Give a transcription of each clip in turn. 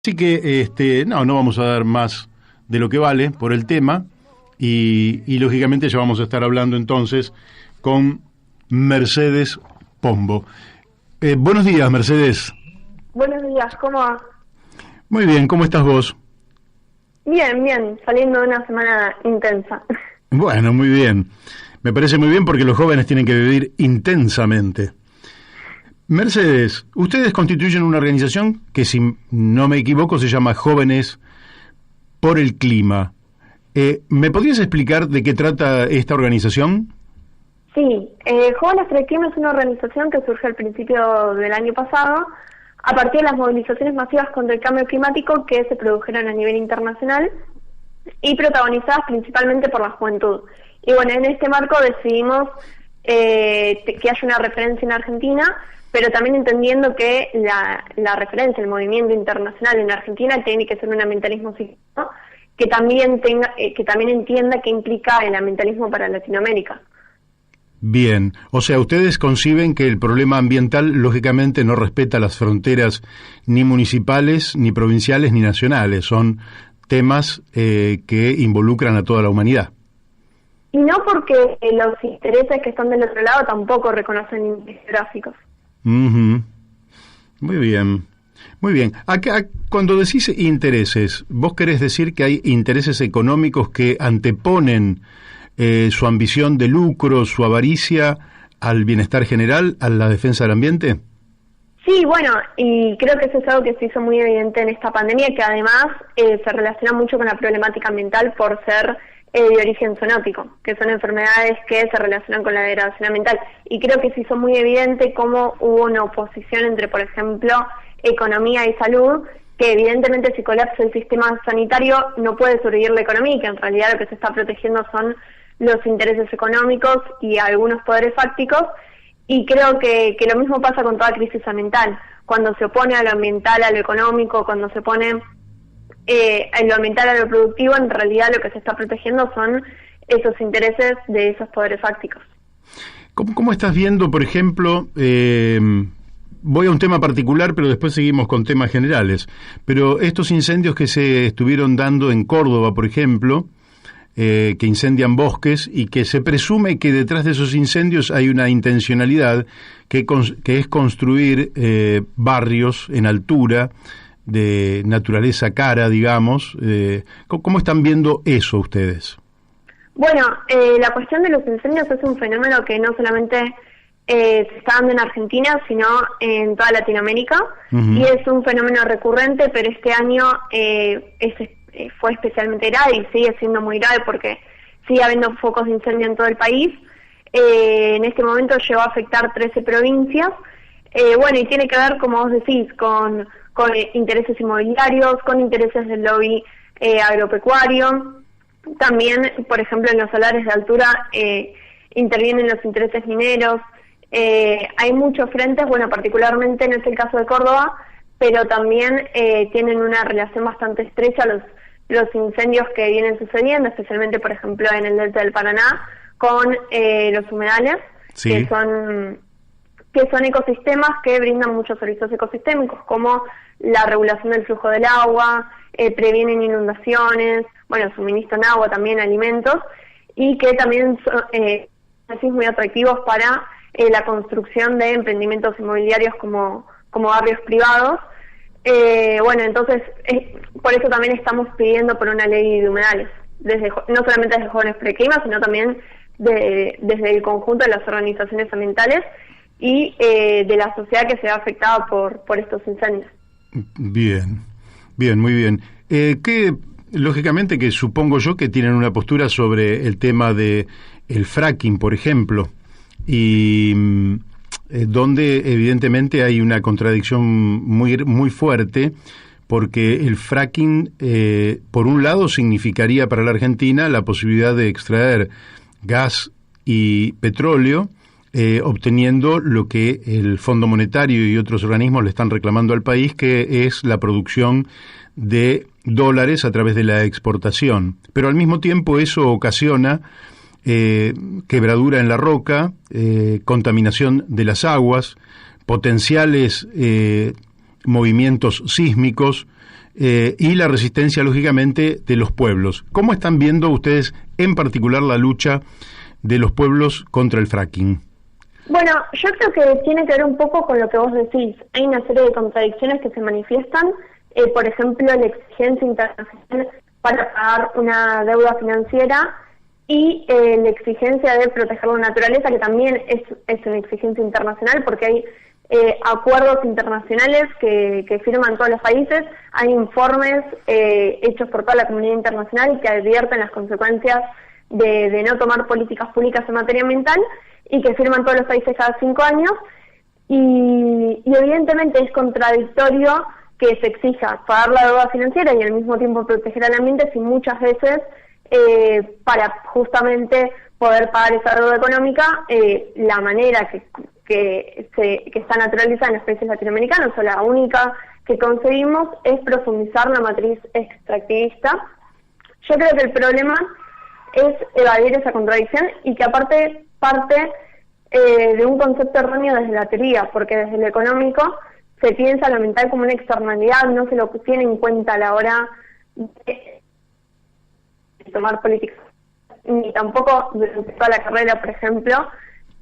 Así que no vamos a dar más de lo que vale por el tema y lógicamente ya vamos a estar hablando entonces con Mercedes Pombo. Buenos días, Mercedes. Buenos días, ¿cómo va? Muy bien, ¿cómo estás vos? Bien, saliendo de una semana intensa. Bueno, muy bien. Me parece muy bien porque los jóvenes tienen que vivir intensamente. Mercedes, ustedes constituyen una organización que, si no me equivoco, se llama Jóvenes por el Clima. ¿Me podrías explicar de qué trata esta organización? Sí, Jóvenes por el Clima es una organización que surge al principio del año pasado a partir de las movilizaciones masivas contra el cambio climático que se produjeron a nivel internacional y protagonizadas principalmente por la juventud. Y bueno, en este marco decidimos que haya una referencia en Argentina, pero también entendiendo que la referencia, el movimiento internacional en Argentina tiene que ser un ambientalismo cíclico que también entienda qué implica el ambientalismo para Latinoamérica. Bien, o sea, ustedes conciben que el problema ambiental lógicamente no respeta las fronteras ni municipales, ni provinciales, ni nacionales. Son temas que involucran a toda la humanidad. Y no porque los intereses que están del otro lado tampoco reconocen límites geográficos. Uh-huh. Muy bien, muy bien. Acá, cuando decís intereses, ¿vos querés decir que hay intereses económicos que anteponen su ambición de lucro, su avaricia al bienestar general, a la defensa del ambiente? Sí, bueno, y creo que eso es algo que se hizo muy evidente en esta pandemia, que además se relaciona mucho con la problemática ambiental por ser de origen zoonótico, que son enfermedades que se relacionan con la degradación ambiental. Y creo que se hizo muy evidente cómo hubo una oposición entre, por ejemplo, economía y salud, que evidentemente si colapsa el sistema sanitario no puede sobrevivir la economía, y que en realidad lo que se está protegiendo son los intereses económicos y algunos poderes fácticos. Y creo que lo mismo pasa con toda crisis ambiental. Cuando se opone a lo ambiental, a lo económico, cuando se opone a lo ambiental, a lo productivo, en realidad lo que se está protegiendo son esos intereses de esos poderes fácticos. ¿Cómo estás viendo, por ejemplo, voy a un tema particular, pero después seguimos con temas generales, pero estos incendios que se estuvieron dando en Córdoba, por ejemplo, que incendian bosques y que se presume que detrás de esos incendios hay una intencionalidad que es construir barrios en altura de naturaleza cara, digamos. ¿Cómo están viendo eso ustedes? Bueno, la cuestión de los incendios es un fenómeno que no solamente se está dando en Argentina, sino en toda Latinoamérica. Uh-huh. Y es un fenómeno recurrente, pero este año fue especialmente grave y sigue siendo muy grave porque sigue habiendo focos de incendio en todo el país. En este momento llegó a afectar 13 provincias. Bueno, y tiene que ver, como vos decís, con intereses inmobiliarios, con intereses del lobby agropecuario. También, por ejemplo, en los solares de altura intervienen los intereses mineros. Hay muchos frentes, bueno, particularmente no es el caso de Córdoba, pero también tienen una relación bastante estrecha los incendios que vienen sucediendo, especialmente, por ejemplo, en el delta del Paraná, con los humedales, sí, que son ecosistemas que brindan muchos servicios ecosistémicos, como la regulación del flujo del agua, previenen inundaciones, bueno, suministran agua, también alimentos, y que también son muy atractivos para la construcción de emprendimientos inmobiliarios como barrios privados. Bueno, entonces, por eso también estamos pidiendo por una ley de humedales, no solamente desde Jóvenes por el Clima, sino también desde el conjunto de las organizaciones ambientales y de la sociedad que se ve afectada por estos incendios. Bien, muy bien. Lógicamente que supongo yo que tienen una postura sobre el tema de el fracking, por ejemplo, y donde evidentemente hay una contradicción muy fuerte, porque el fracking, por un lado, significaría para la Argentina la posibilidad de extraer gas y petróleo, obteniendo lo que el Fondo Monetario y otros organismos le están reclamando al país, que es la producción de dólares a través de la exportación. Pero al mismo tiempo eso ocasiona quebradura en la roca, contaminación de las aguas, potenciales movimientos sísmicos, y la resistencia, lógicamente, de los pueblos. ¿Cómo están viendo ustedes en particular la lucha de los pueblos contra el fracking? Bueno, yo creo que tiene que ver un poco con lo que vos decís. Hay una serie de contradicciones que se manifiestan, por ejemplo, la exigencia internacional para pagar una deuda financiera y la exigencia de proteger la naturaleza, que también es una exigencia internacional, porque hay acuerdos internacionales que firman todos los países, hay informes hechos por toda la comunidad internacional que advierten las consecuencias de no tomar políticas públicas en materia ambiental y que firman todos los países cada 5 años, y evidentemente es contradictorio que se exija pagar la deuda financiera y al mismo tiempo proteger al ambiente si muchas veces para justamente poder pagar esa deuda económica, la manera que está naturalizada en los países latinoamericanos, o la única que conseguimos, es profundizar la matriz extractivista. Yo creo que el problema es evadir esa contradicción y que aparte parte de un concepto erróneo desde la teoría, porque desde lo económico se piensa lo ambiental como una externalidad, no se lo tiene en cuenta a la hora de tomar políticas, ni tampoco durante toda la carrera, por ejemplo.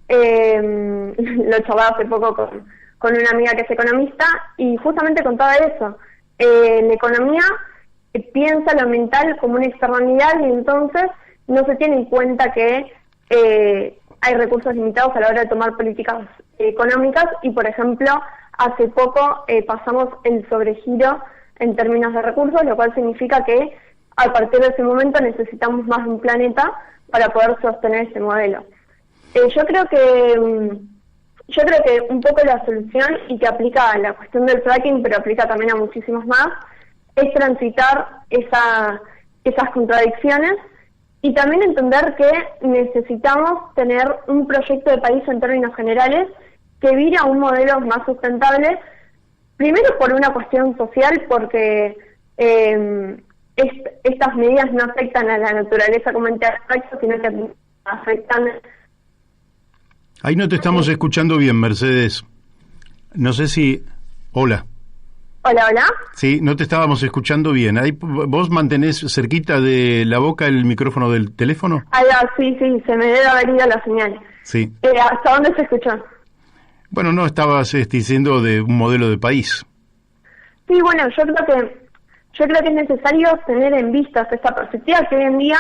Lo charlaba hace poco con una amiga que es economista y justamente contaba eso. La economía piensa lo ambiental como una externalidad y entonces no se tiene en cuenta que hay recursos limitados a la hora de tomar políticas económicas y, por ejemplo, hace poco pasamos el sobregiro en términos de recursos, lo cual significa que a partir de ese momento necesitamos más de un planeta para poder sostener ese modelo. Yo creo que un poco la solución, y que aplica a la cuestión del fracking, pero aplica también a muchísimos más, es transitar esas contradicciones y también entender que necesitamos tener un proyecto de país en términos generales que vire a un modelo más sustentable, primero por una cuestión social, porque estas medidas no afectan a la naturaleza como ente abstracto, sino que afectan... Ahí no te estamos escuchando bien, Mercedes. No sé si... Hola. Hola, hola. Sí, no te estábamos escuchando bien. Ahí, ¿vos mantenés cerquita de la boca el micrófono del teléfono? Sí, se me debe haber ido la señal. Sí. ¿Hasta dónde se escuchó? Bueno, no, estabas diciendo de un modelo de país. Sí, bueno, yo creo que es necesario tener en vista esta perspectiva que hoy en día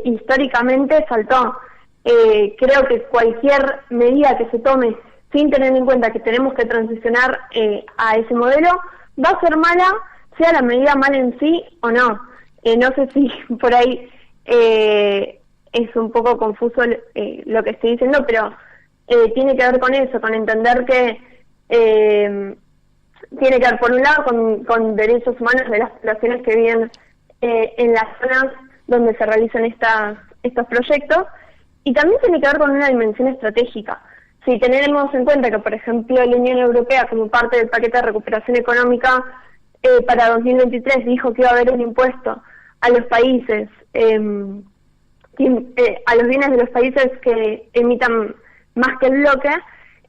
históricamente faltó. Creo que cualquier medida que se tome sin tener en cuenta que tenemos que transicionar a ese modelo va a ser mala, sea la medida mala en sí o no. No sé si por ahí es un poco confuso lo que estoy diciendo, pero tiene que ver con eso, con entender que tiene que ver por un lado con derechos humanos de las poblaciones que viven en las zonas donde se realizan estos proyectos, y también tiene que ver con una dimensión estratégica. Si tenemos en cuenta que, por ejemplo, la Unión Europea, como parte del paquete de recuperación económica para 2023, dijo que iba a haber un impuesto a los países, a los bienes de los países que emitan más que el bloque,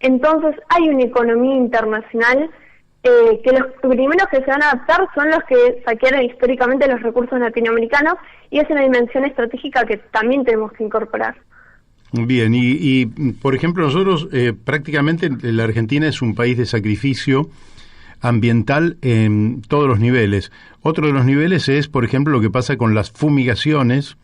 entonces hay una economía internacional que los primeros que se van a adaptar son los que saquearon históricamente los recursos latinoamericanos, y es una dimensión estratégica que también tenemos que incorporar. Bien, y por ejemplo, nosotros prácticamente la Argentina es un país de sacrificio ambiental en todos los niveles. Otro de los niveles es, por ejemplo, lo que pasa con las fumigaciones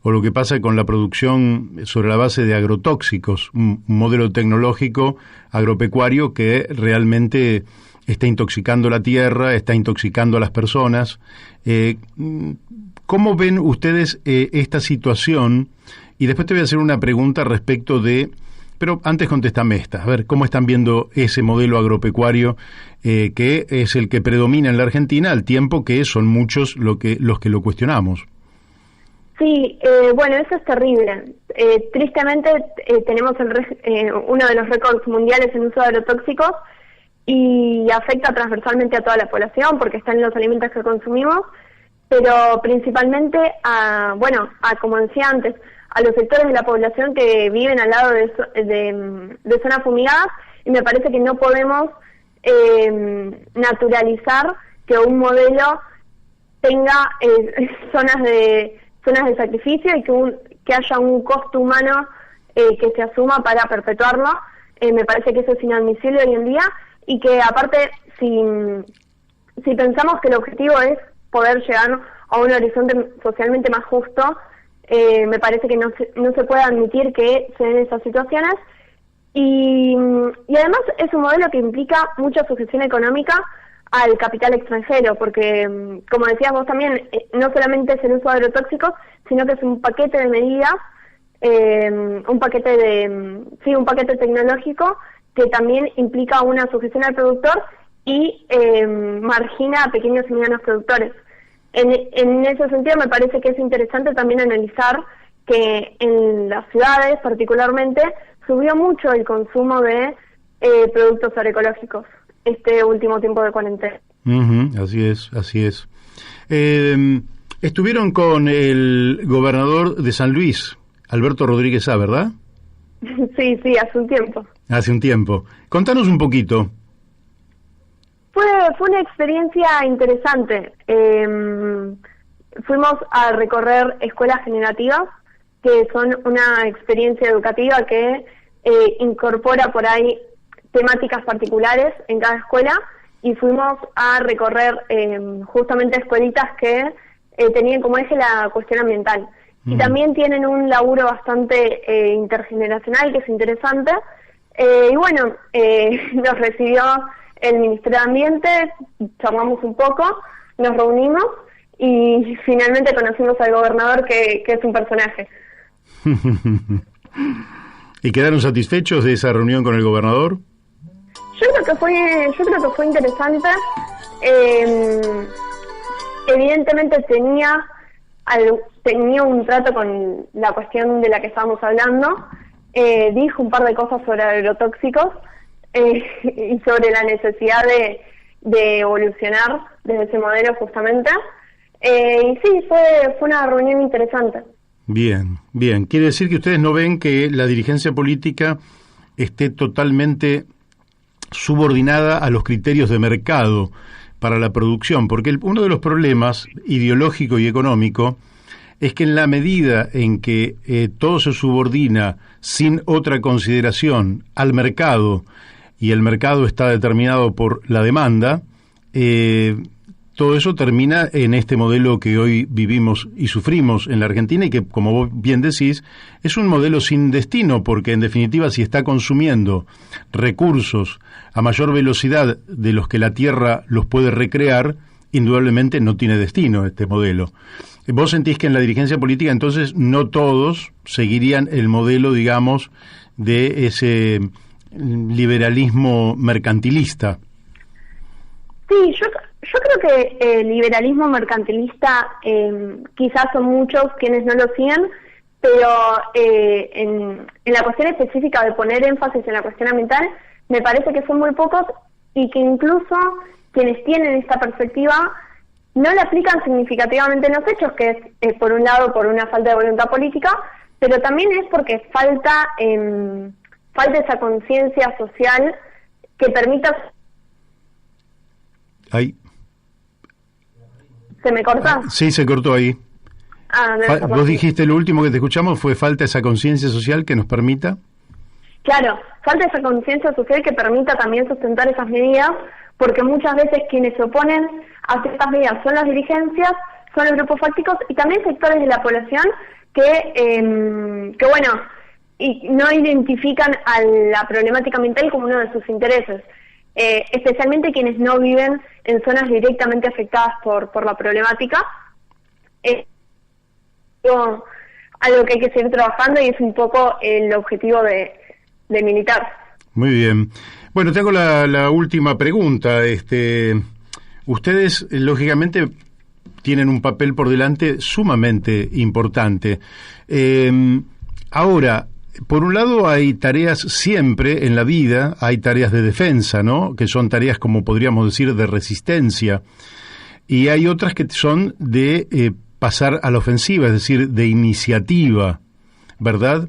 o lo que pasa con la producción sobre la base de agrotóxicos, un modelo tecnológico agropecuario que realmente está intoxicando la tierra, está intoxicando a las personas. ¿Cómo ven ustedes esta situación? Y después te voy a hacer una pregunta respecto de... Pero antes contéstame esta. A ver, ¿cómo están viendo ese modelo agropecuario que es el que predomina en la Argentina, al tiempo que son muchos los que lo cuestionamos? Sí, bueno, eso es terrible. Tristemente tenemos uno de los récords mundiales en uso de agrotóxicos y afecta transversalmente a toda la población porque está en los alimentos que consumimos, pero principalmente como decía antes, a los sectores de la población que viven al lado de zonas fumigadas, y me parece que no podemos naturalizar que un modelo tenga zonas de sacrificio y que haya un costo humano que se asuma para perpetuarlo. Me parece que eso es inadmisible hoy en día, y que aparte, si pensamos que el objetivo es poder llegar a un horizonte socialmente más justo, me parece que no se puede admitir que se den esas situaciones, y además es un modelo que implica mucha sujeción económica al capital extranjero, porque, como decías vos también, no solamente es el uso de agrotóxicos, sino que es un paquete de medidas, un paquete tecnológico que también implica una sujeción al productor y margina a pequeños y medianos productores. En ese sentido me parece que es interesante también analizar que en las ciudades particularmente subió mucho el consumo de productos agroecológicos este último tiempo de cuarentena. Así es. Estuvieron con el gobernador de San Luis, Alberto Rodríguez A., ¿verdad? Sí, hace un tiempo. Hace un tiempo. Contanos un poquito. Fue una experiencia interesante. Fuimos a recorrer escuelas generativas, que son una experiencia educativa que incorpora por ahí temáticas particulares en cada escuela, y fuimos a recorrer justamente escuelitas que tenían como eje la cuestión ambiental. Y también tienen un laburo bastante intergeneracional, que es interesante. Y bueno, nos recibió el Ministerio de Ambiente, charlamos un poco, nos reunimos y finalmente conocimos al gobernador, que es un personaje. ¿Y quedaron satisfechos de esa reunión con el gobernador? Yo creo que fue interesante. Evidentemente tenía un trato con la cuestión de la que estábamos hablando. Dijo un par de cosas sobre agrotóxicos y sobre la necesidad de evolucionar desde ese modelo justamente. Y sí, fue una reunión interesante. Bien. Quiere decir que ustedes no ven que la dirigencia política esté totalmente subordinada a los criterios de mercado para la producción, porque uno de los problemas ideológico y económico es que en la medida en que todo se subordina sin otra consideración al mercado, y el mercado está determinado por la demanda, todo eso termina en este modelo que hoy vivimos y sufrimos en la Argentina, y que, como vos bien decís, es un modelo sin destino, porque en definitiva, si está consumiendo recursos a mayor velocidad de los que la Tierra los puede recrear, indudablemente no tiene destino este modelo. ¿Vos sentís que en la dirigencia política entonces no todos seguirían el modelo, digamos, de ese liberalismo mercantilista? Sí, yo creo que el liberalismo mercantilista, quizás son muchos quienes no lo siguen, pero en la cuestión específica de poner énfasis en la cuestión ambiental, me parece que son muy pocos, y que incluso quienes tienen esta perspectiva no la aplican significativamente en los hechos, que es por un lado por una falta de voluntad política, pero también es porque falta esa conciencia social que permita... Ahí. ¿Se me corta? Sí, se cortó ahí. Vos dijiste, lo último que te escuchamos fue falta esa conciencia social que nos permita... Claro, falta esa conciencia social que permita también sustentar esas medidas, porque muchas veces quienes se oponen a ciertas medidas son las dirigencias, son los grupos fácticos y también sectores de la población que bueno, y no identifican a la problemática ambiental como uno de sus intereses, especialmente quienes no viven en zonas directamente afectadas por la problemática. Algo que hay que seguir trabajando, y es un poco el objetivo de militar. Muy bien. Bueno, te hago la última pregunta. Ustedes, lógicamente, tienen un papel por delante sumamente importante. Ahora, por un lado hay tareas siempre en la vida, hay tareas de defensa, ¿no?, que son tareas, como podríamos decir, de resistencia, y hay otras que son de pasar a la ofensiva, es decir, de iniciativa, ¿verdad?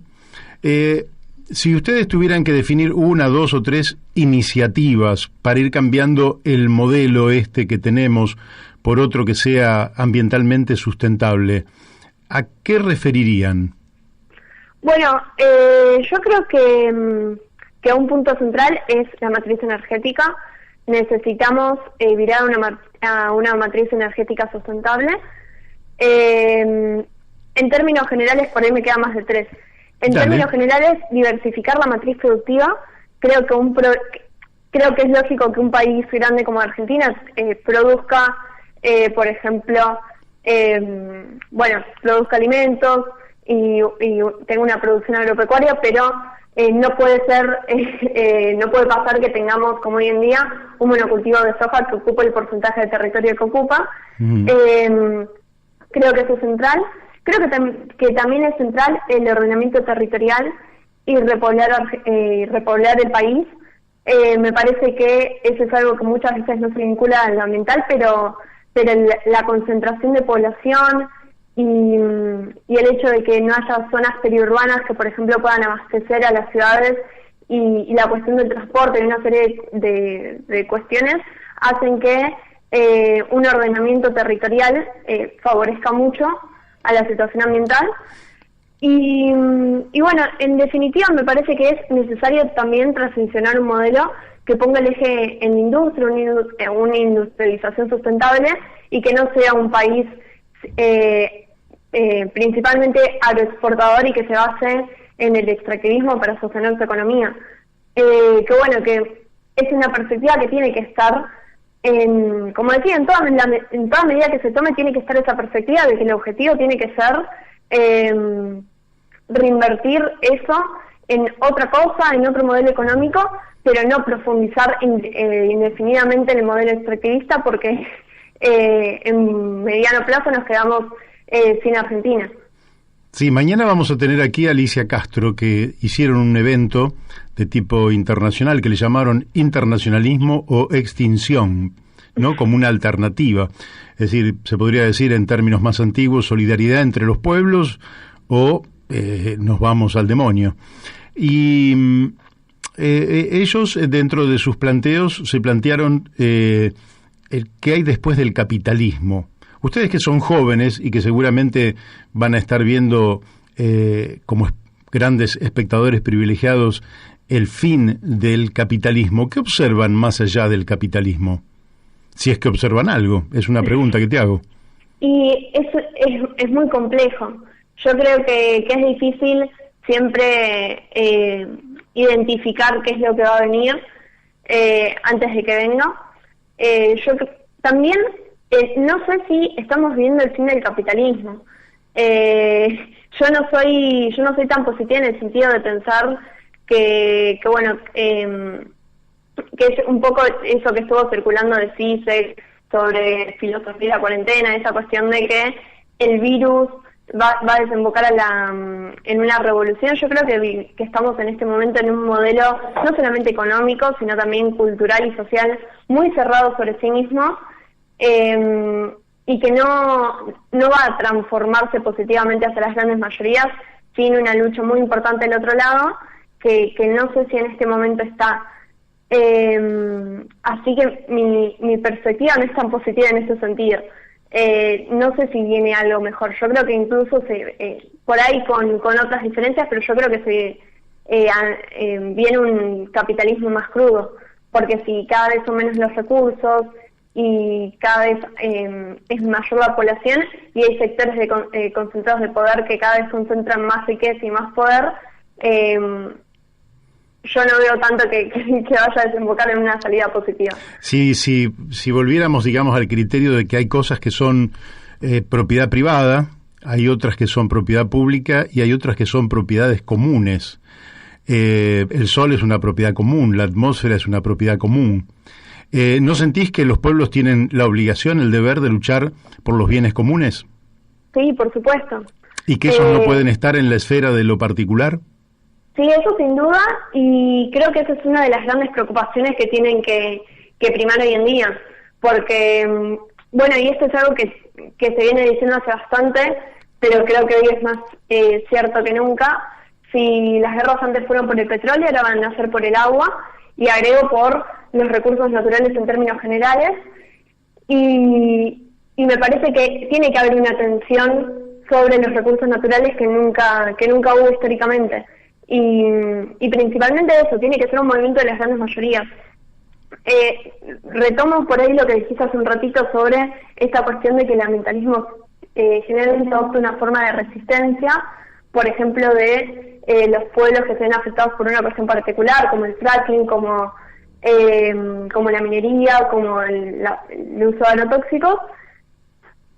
si ustedes tuvieran que definir una, dos o tres iniciativas para ir cambiando el modelo que tenemos por otro que sea ambientalmente sustentable, ¿a qué referirían? Bueno, yo creo que un punto central es la matriz energética. Necesitamos virar a una matriz energética sustentable. En términos generales, por ahí me queda más de tres. En términos generales, diversificar la matriz productiva. Creo que es lógico que un país grande como Argentina produzca, por ejemplo, produzca alimentos y tenga una producción agropecuaria, pero no puede pasar que tengamos, como hoy en día, un monocultivo de soja que ocupa el porcentaje de territorio que ocupa. Creo que eso es central. Creo que también es central el ordenamiento territorial y repoblar el país. Me parece que eso es algo que muchas veces no se vincula a lo ambiental, pero la concentración de población y el hecho de que no haya zonas periurbanas que, por ejemplo, puedan abastecer a las ciudades y la cuestión del transporte y una serie de cuestiones hacen que un ordenamiento territorial favorezca mucho a la situación ambiental. Y bueno, en definitiva me parece que es necesario también transicionar un modelo que ponga el eje en la industria, una industrialización sustentable, y que no sea un país principalmente agroexportador y que se base en el extractivismo para sostener su economía. Que es una perspectiva que tiene que estar, como decía, en toda medida que se tome tiene que estar esa perspectiva de que el objetivo tiene que ser reinvertir eso en otra cosa, en otro modelo económico, pero no profundizar indefinidamente en el modelo extractivista, porque en mediano plazo nos quedamos sin Argentina. Sí, mañana vamos a tener aquí a Alicia Castro, que hicieron un evento de tipo internacional que le llamaron internacionalismo o extinción, ¿no? Como una alternativa. Es decir, se podría decir en términos más antiguos, solidaridad entre los pueblos o nos vamos al demonio. Y ellos, dentro de sus planteos, se plantearon qué hay después del capitalismo. Ustedes que son jóvenes y que seguramente van a estar viendo como grandes espectadores privilegiados el fin del capitalismo, ¿qué observan más allá del capitalismo? Si es que observan algo, es una pregunta que te hago. Y eso es muy complejo. Yo creo que es difícil siempre identificar qué es lo que va a venir antes de que venga. Yo también no sé si estamos viendo el fin del capitalismo. Yo no soy tan positiva en el sentido de pensar que es un poco eso que estuvo circulando de CISEC sobre filosofía de la cuarentena, esa cuestión de que el virus va a desembocar en una revolución. Yo creo que estamos en este momento en un modelo no solamente económico, sino también cultural y social muy cerrado sobre sí mismo, y que no va a transformarse positivamente hacia las grandes mayorías sin una lucha muy importante del otro lado, que no sé si en este momento está. Así que mi perspectiva no es tan positiva en ese sentido. No sé si viene algo mejor. Yo creo que incluso por ahí con otras diferencias, pero yo creo que viene un capitalismo más crudo, porque si cada vez son menos los recursos y cada vez es mayor la población y hay sectores concentrados de poder que cada vez concentran más riqueza y más poder, yo no veo tanto que vaya a desembocar en una salida positiva. Sí, si volviéramos, digamos, al criterio de que hay cosas que son propiedad privada, hay otras que son propiedad pública y hay otras que son propiedades comunes. El sol es una propiedad común, la atmósfera es una propiedad común. ¿No sentís que los pueblos tienen la obligación, el deber de luchar por los bienes comunes? Sí, por supuesto. ¿Y que esos no pueden estar en la esfera de lo particular? Sí, eso sin duda, y creo que esa es una de las grandes preocupaciones que tienen que primar hoy en día, porque, y esto es algo que se viene diciendo hace bastante, pero creo que hoy es más cierto que nunca, si las guerras antes fueron por el petróleo, ahora van a ser por el agua, y agrego por los recursos naturales en términos generales, y me parece que tiene que haber una tensión sobre los recursos naturales que nunca hubo históricamente, y principalmente eso, tiene que ser un movimiento de las grandes mayorías. Retomo por ahí lo que dijiste hace un ratito sobre esta cuestión de que el ambientalismo generalmente adopta una forma de resistencia, por ejemplo, de los pueblos que se ven afectados por una cuestión particular, como el fracking, como la minería, como el uso de agrotóxicos,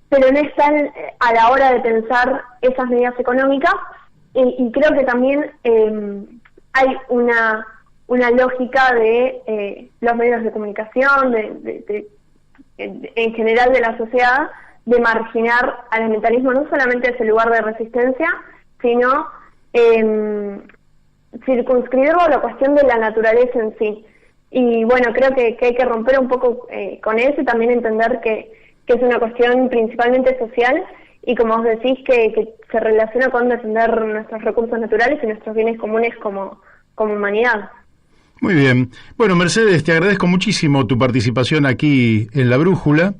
pero no están a la hora de pensar esas medidas económicas, y creo que también hay una lógica de los medios de comunicación, en general de la sociedad, de marginar al ambientalismo no solamente ese lugar de resistencia, sino circunscribirlo a la cuestión de la naturaleza en sí. Y bueno, creo que hay que romper un poco con eso, y también entender que es una cuestión principalmente social, y como vos decís, que se relaciona con defender nuestros recursos naturales y nuestros bienes comunes como humanidad. Muy bien. Bueno, Mercedes, te agradezco muchísimo tu participación aquí en La Brújula.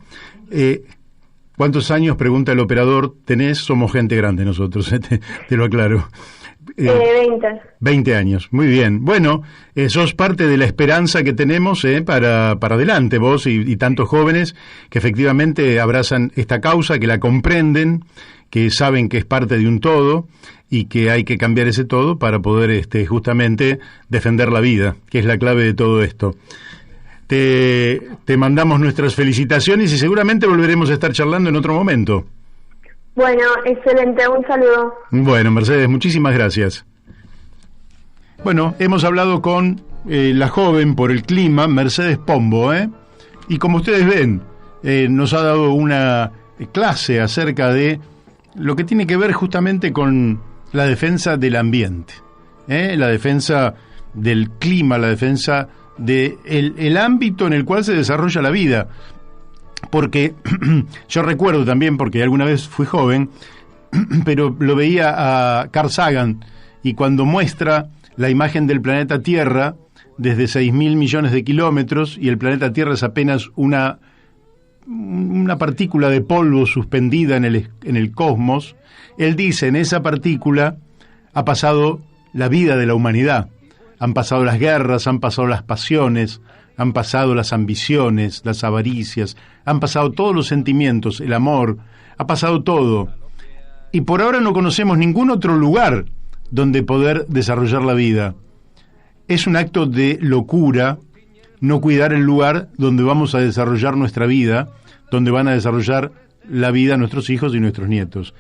¿Cuántos años, pregunta el operador, tenés? Somos gente grande nosotros, te lo aclaro. 20. 20 años, muy bien. Bueno, sos parte de la esperanza que tenemos para adelante, vos y tantos jóvenes que efectivamente abrazan esta causa, que la comprenden, que saben que es parte de un todo y que hay que cambiar ese todo para poder justamente defender la vida, que es la clave de todo esto. Te mandamos nuestras felicitaciones y seguramente volveremos a estar charlando en otro momento. Bueno, excelente, un saludo. Bueno, Mercedes, muchísimas gracias. Bueno, hemos hablado con la joven por el clima, Mercedes Pombo, y como ustedes ven, nos ha dado una clase acerca de lo que tiene que ver justamente con la defensa del ambiente, la defensa del clima, la defensa del ámbito en el cual se desarrolla la vida. Porque yo recuerdo también, porque alguna vez fui joven, pero lo veía a Carl Sagan, y cuando muestra la imagen del planeta Tierra desde 6.000 millones de kilómetros, y el planeta Tierra es apenas una partícula de polvo suspendida en el cosmos, él dice, en esa partícula ha pasado la vida de la humanidad, han pasado las guerras, han pasado las pasiones, han pasado las ambiciones, las avaricias, han pasado todos los sentimientos, el amor, ha pasado todo. Y por ahora no conocemos ningún otro lugar donde poder desarrollar la vida. Es un acto de locura no cuidar el lugar donde vamos a desarrollar nuestra vida, donde van a desarrollar la vida nuestros hijos y nuestros nietos.